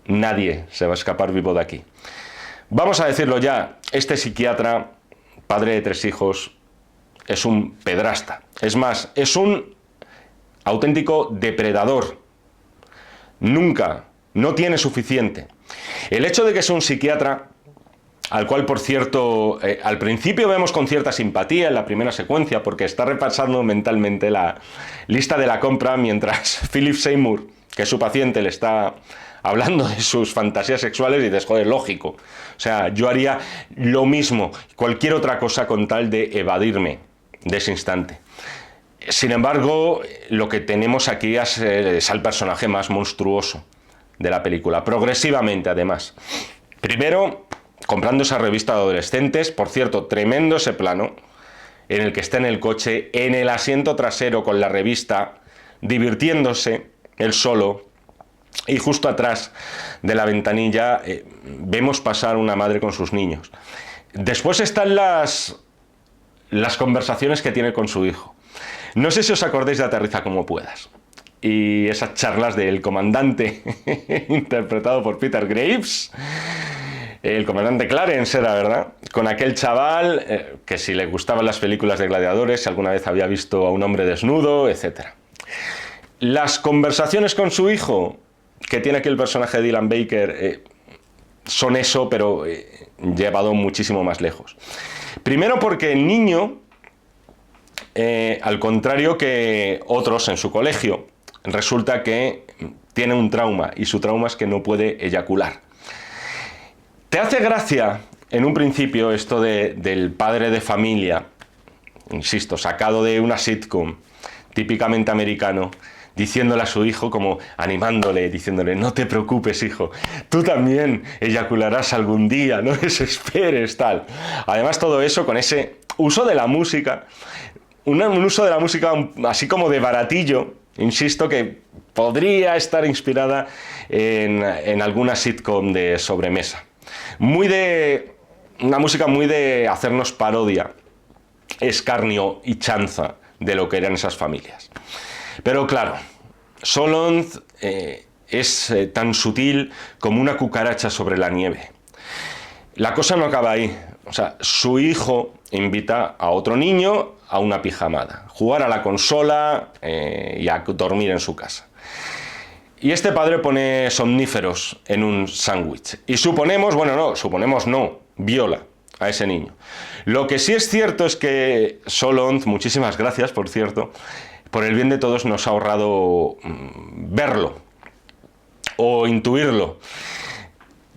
Speaker 2: nadie se va a escapar vivo de aquí. Vamos a decirlo ya, este psiquiatra, padre de 3 hijos, es un pedrasta. Es más, es un auténtico depredador. Nunca, no tiene suficiente. El hecho de que sea un psiquiatra, al cual, por cierto, al principio vemos con cierta simpatía en la primera secuencia, porque está repasando mentalmente la lista de la compra mientras Philip Seymour, que es su paciente, le está hablando de sus fantasías sexuales, y dices, joder, lógico. O sea, yo haría lo mismo, cualquier otra cosa con tal de evadirme de ese instante. Sin embargo, lo que tenemos aquí es al personaje más monstruoso de la película, progresivamente además. Primero, comprando esa revista de adolescentes, por cierto, tremendo ese plano, en el que está en el coche, en el asiento trasero con la revista, divirtiéndose, él solo, y justo atrás de la ventanilla vemos pasar una madre con sus niños. Después están las conversaciones que tiene con su hijo. No sé si os acordáis de Aterriza como puedas. Y esas charlas del comandante, interpretado por Peter Graves, el comandante Clarence era, ¿verdad? Con aquel chaval que si le gustaban las películas de gladiadores, si alguna vez había visto a un hombre desnudo, etc. Las conversaciones con su hijo, que tiene aquí el personaje de Dylan Baker, son eso, pero llevado muchísimo más lejos. Primero porque el niño, al contrario que otros en su colegio, resulta que tiene un trauma, y su trauma es que no puede eyacular. ¿Te hace gracia en un principio esto del padre de familia, insisto, sacado de una sitcom típicamente americano, diciéndole a su hijo, como animándole, diciéndole, no te preocupes, hijo, tú también eyacularás algún día, no desesperes, tal? Además, todo eso con ese uso de la música, un uso de la música así como de baratillo, insisto, que podría estar inspirada en alguna sitcom de sobremesa. Una música muy de hacernos parodia, escarnio y chanza de lo que eran esas familias. Pero claro, Solondz es tan sutil como una cucaracha sobre la nieve. La cosa no acaba ahí. O sea, su hijo invita a otro niño a una pijamada, jugar a la consola y a dormir en su casa. Y este padre pone somníferos en un sándwich. Y suponemos no, viola a ese niño. Lo que sí es cierto es que Solondz, muchísimas gracias, por cierto, por el bien de todos nos ha ahorrado verlo o intuirlo.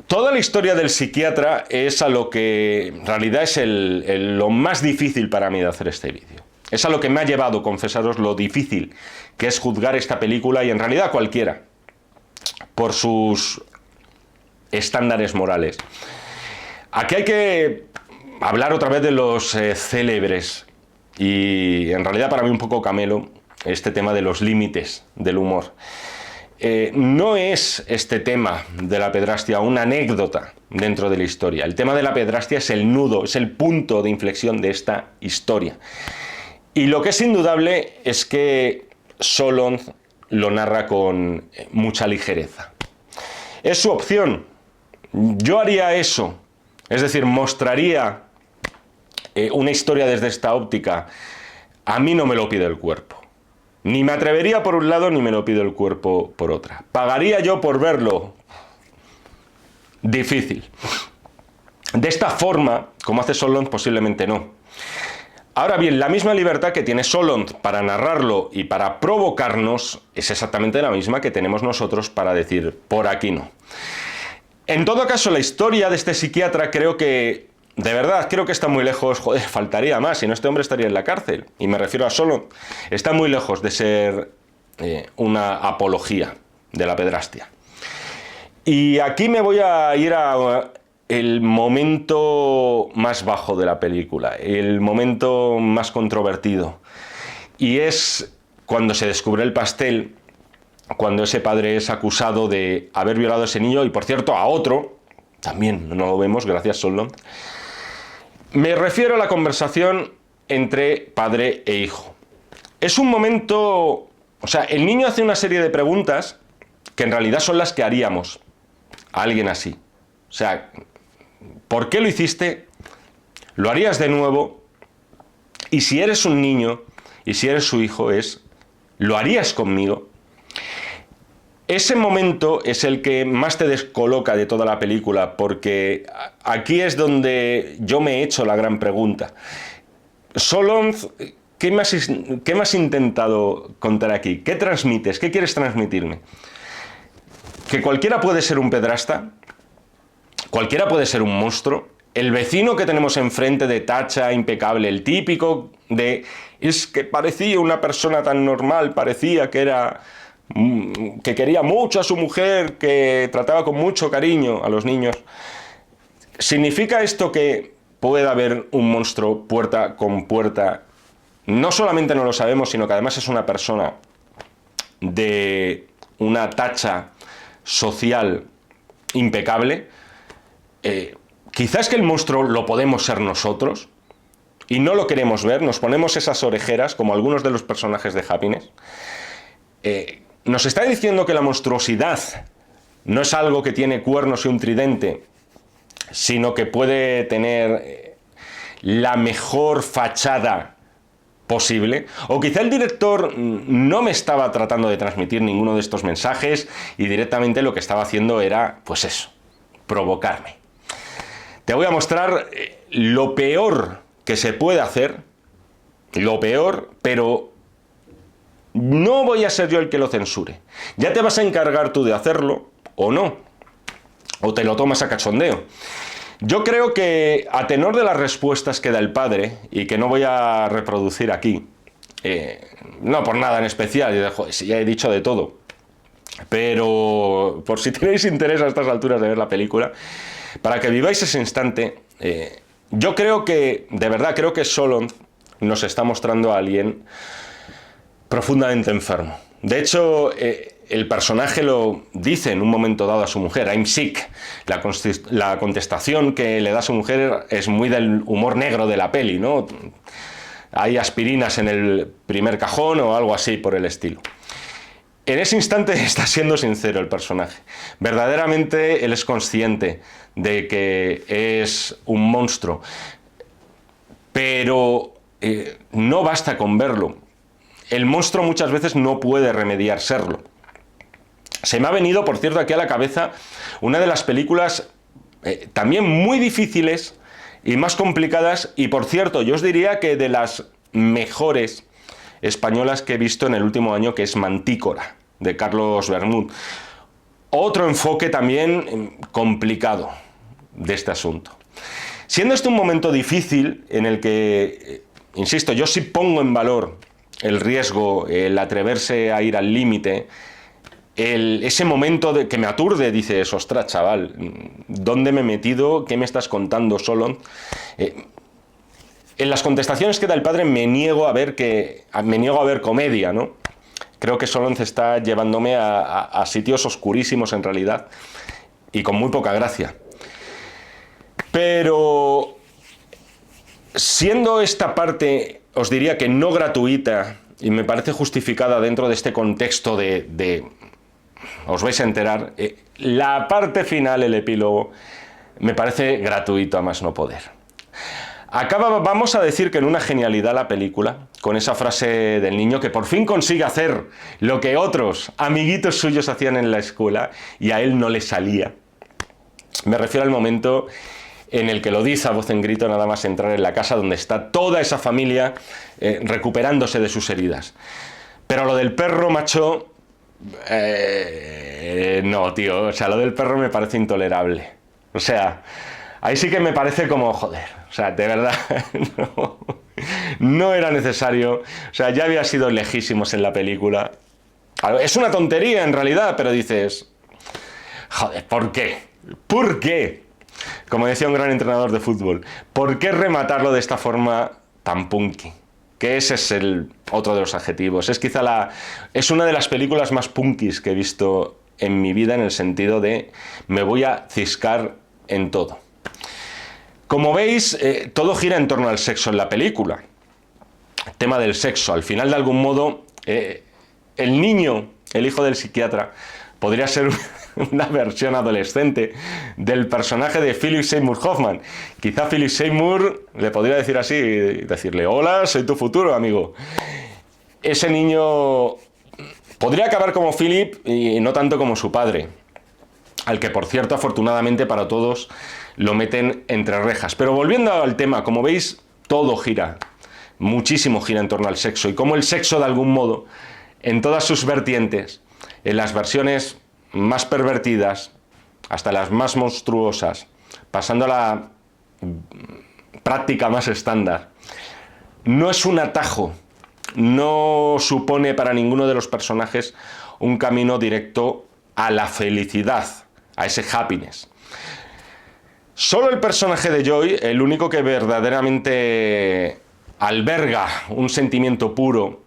Speaker 2: Toda la historia del psiquiatra es a lo que en realidad es lo más difícil para mí de hacer este vídeo. Es a lo que me ha llevado, confesaros, lo difícil que es juzgar esta película, y en realidad cualquiera, por sus estándares morales. Aquí hay que hablar otra vez de los célebres, y en realidad para mí un poco camelo, este tema de los límites del humor. No es este tema de la pedrastia una anécdota dentro de la historia. El tema de la pedrastia es el nudo, es el punto de inflexión de esta historia. Y lo que es indudable es que Solondz lo narra con mucha ligereza. Es su opción. Yo haría eso. Es decir, mostraría una historia desde esta óptica. A mí no me lo pide el cuerpo. Ni me atrevería por un lado, ni me lo pide el cuerpo por otra. ¿Pagaría yo por verlo? Difícil. De esta forma, como hace Solondz, posiblemente no. Ahora bien, la misma libertad que tiene Solondz para narrarlo y para provocarnos es exactamente la misma que tenemos nosotros para decir, por aquí no. En todo caso, la historia de este psiquiatra creo que, de verdad, creo que está muy lejos, joder, faltaría más, si no este hombre estaría en la cárcel, y me refiero a Solondz, está muy lejos de ser una apología de la pedrastia. Y aquí me voy a ir a el momento más bajo de la película, el momento más controvertido. y es cuando se descubre el pastel, cuando ese padre es acusado de haber violado a ese niño, y por cierto a otro, también no lo vemos, gracias Solon. Me refiero a la conversación entre padre e hijo. Es un momento, o sea, el niño hace una serie de preguntas que en realidad son las que haríamos a alguien así. O sea, ¿por qué lo hiciste? ¿Lo harías de nuevo? Y si eres un niño, y si eres su hijo, ¿lo harías conmigo? Ese momento es el que más te descoloca de toda la película, porque aquí es donde yo me he hecho la gran pregunta. Solon, ¿qué me has intentado contar aquí? ¿Qué transmites? ¿Qué quieres transmitirme? ¿Que cualquiera puede ser un pedrasta? ¿Cualquiera puede ser un monstruo? El vecino que tenemos enfrente de tacha, impecable, el típico de... Es que parecía una persona tan normal, parecía que era... que quería mucho a su mujer, que trataba con mucho cariño a los niños. ¿Significa esto que pueda haber un monstruo puerta con puerta? No solamente no lo sabemos, sino que además es una persona de una tacha social impecable. Quizás que el monstruo lo podemos ser nosotros y no lo queremos ver, nos ponemos esas orejeras como algunos de los personajes de Happiness. Nos está diciendo que la monstruosidad no es algo que tiene cuernos y un tridente, sino que puede tener la mejor fachada posible. O quizá el director no me estaba tratando de transmitir ninguno de estos mensajes y directamente lo que estaba haciendo era, pues eso, provocarme. Te voy a mostrar lo peor que se puede hacer, lo peor, pero no voy a ser yo el que lo censure. Ya te vas a encargar tú de hacerlo, o no, o te lo tomas a cachondeo. Yo creo que, a tenor de las respuestas que da el padre, y que no voy a reproducir aquí, no por nada en especial, joder, si ya he dicho de todo, pero por si tenéis interés a estas alturas de ver la película, para que viváis ese instante, yo creo que, de verdad, creo que Solon nos está mostrando a alguien profundamente enfermo. De hecho, el personaje lo dice en un momento dado a su mujer, I'm sick. La contestación que le da a su mujer es muy del humor negro de la peli, ¿no? Hay aspirinas en el primer cajón o algo así por el estilo. En ese instante está siendo sincero el personaje. Verdaderamente él es consciente de que es un monstruo. Pero no basta con verlo. El monstruo muchas veces no puede remediar serlo. Se me ha venido, por cierto, aquí a la cabeza una de las películas también muy difíciles y más complicadas, y por cierto, yo os diría que de las mejores españolas que he visto en el último año, que es Mantícora, de Carlos Bermúdez. Otro enfoque también complicado de este asunto. Siendo este un momento difícil en el que, insisto, yo sí pongo en valor el riesgo, el atreverse a ir al límite, ese momento que me aturde, dices, ostras, chaval, ¿dónde me he metido? ¿Qué me estás contando, Solon? En las contestaciones que da el padre me niego a ver comedia, ¿no? Creo que Solon está llevándome a sitios oscurísimos en realidad y con muy poca gracia. Pero siendo esta parte, os diría que no gratuita, y me parece justificada dentro de este contexto os vais a enterar, la parte final, el epílogo, me parece gratuito a más no poder. Vamos a decir que en una genialidad la película, con esa frase del niño que por fin consigue hacer lo que otros amiguitos suyos hacían en la escuela y a él no le salía. Me refiero al momento en el que lo dice a voz en grito nada más entrar en la casa donde está toda esa familia recuperándose de sus heridas. Pero lo del perro, macho... no, tío, o sea, lo del perro me parece intolerable. O sea, ahí sí que me parece como, joder, o sea, de verdad, no era necesario. O sea, ya había sido lejísimos en la película. Es una tontería en realidad, pero dices, joder, ¿por qué? ¿Por qué? Como decía un gran entrenador de fútbol, ¿por qué rematarlo de esta forma tan punky? que ese es el otro de los adjetivos. Es una de las películas más punkis que he visto en mi vida, en el sentido de me voy a ciscar en todo. Como veis, todo gira en torno al sexo en la película. Tema del sexo. Al final, de algún modo, el niño, el hijo del psiquiatra, podría ser una versión adolescente del personaje de Philip Seymour Hoffman. Quizá Philip Seymour le podría decir así, decirle: hola, soy tu futuro amigo. Ese niño podría acabar como Philip y no tanto como su padre, al que, por cierto, afortunadamente para todos, lo meten entre rejas. Pero volviendo al tema, como veis, todo gira, muchísimo gira en torno al sexo, y como el sexo, de algún modo, en todas sus vertientes, en las versiones más pervertidas hasta las más monstruosas, pasando a la práctica más estándar, no es un atajo, no supone para ninguno de los personajes un camino directo a la felicidad, a ese happiness. Solo el personaje de Joy, el único que verdaderamente alberga un sentimiento puro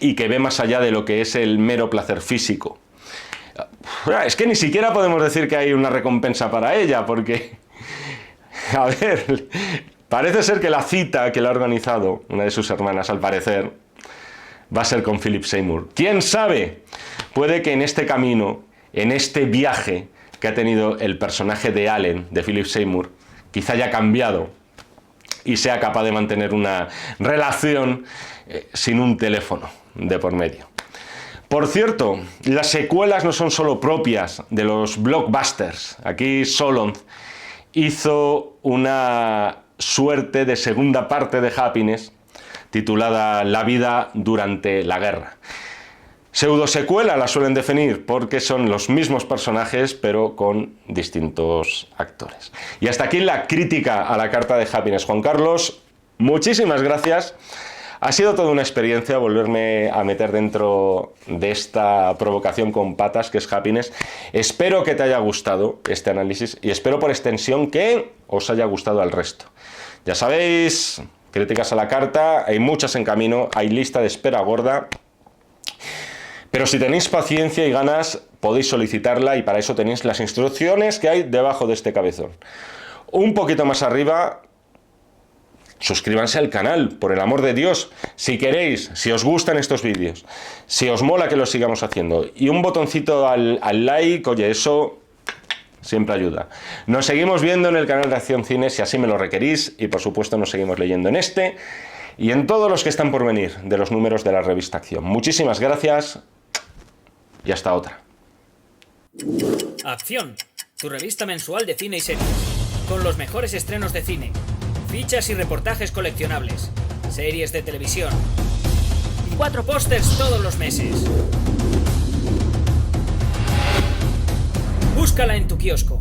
Speaker 2: y que ve más allá de lo que es el mero placer físico. Es que ni siquiera podemos decir que hay una recompensa para ella, porque, a ver, parece ser que la cita que le ha organizado una de sus hermanas, al parecer, va a ser con Philip Seymour. ¿Quién sabe? Puede que en este camino, en este viaje que ha tenido el personaje de Allen, de Philip Seymour, quizá haya cambiado y sea capaz de mantener una relación sin un teléfono de por medio. Por cierto, las secuelas no son solo propias de los blockbusters. Aquí Solond hizo una suerte de segunda parte de Happiness titulada La vida durante la guerra. Pseudosecuela la suelen definir porque son los mismos personajes pero con distintos actores. Y hasta aquí la crítica a la carta de Happiness. Juan Carlos, muchísimas gracias. Ha sido toda una experiencia volverme a meter dentro de esta provocación con patas que es Happiness. Espero que te haya gustado este análisis y espero por extensión que os haya gustado al resto. Ya sabéis, críticas a la carta, hay muchas en camino, hay lista de espera gorda. Pero si tenéis paciencia y ganas, podéis solicitarla y para eso tenéis las instrucciones que hay debajo de este cabezón. Un poquito más arriba, suscríbanse al canal, por el amor de Dios, si queréis, si os gustan estos vídeos, si os mola que lo sigamos haciendo. Y un botoncito al like, oye, eso siempre ayuda. Nos seguimos viendo en el canal de Acción Cine, si así me lo requerís, y por supuesto nos seguimos leyendo en este y en todos los que están por venir de los números de la revista Acción. Muchísimas gracias y hasta otra.
Speaker 1: Acción, tu revista mensual de cine y series, con los mejores estrenos de cine, fichas y reportajes coleccionables, series de televisión y 4 pósters todos los meses. Búscala en tu kiosco.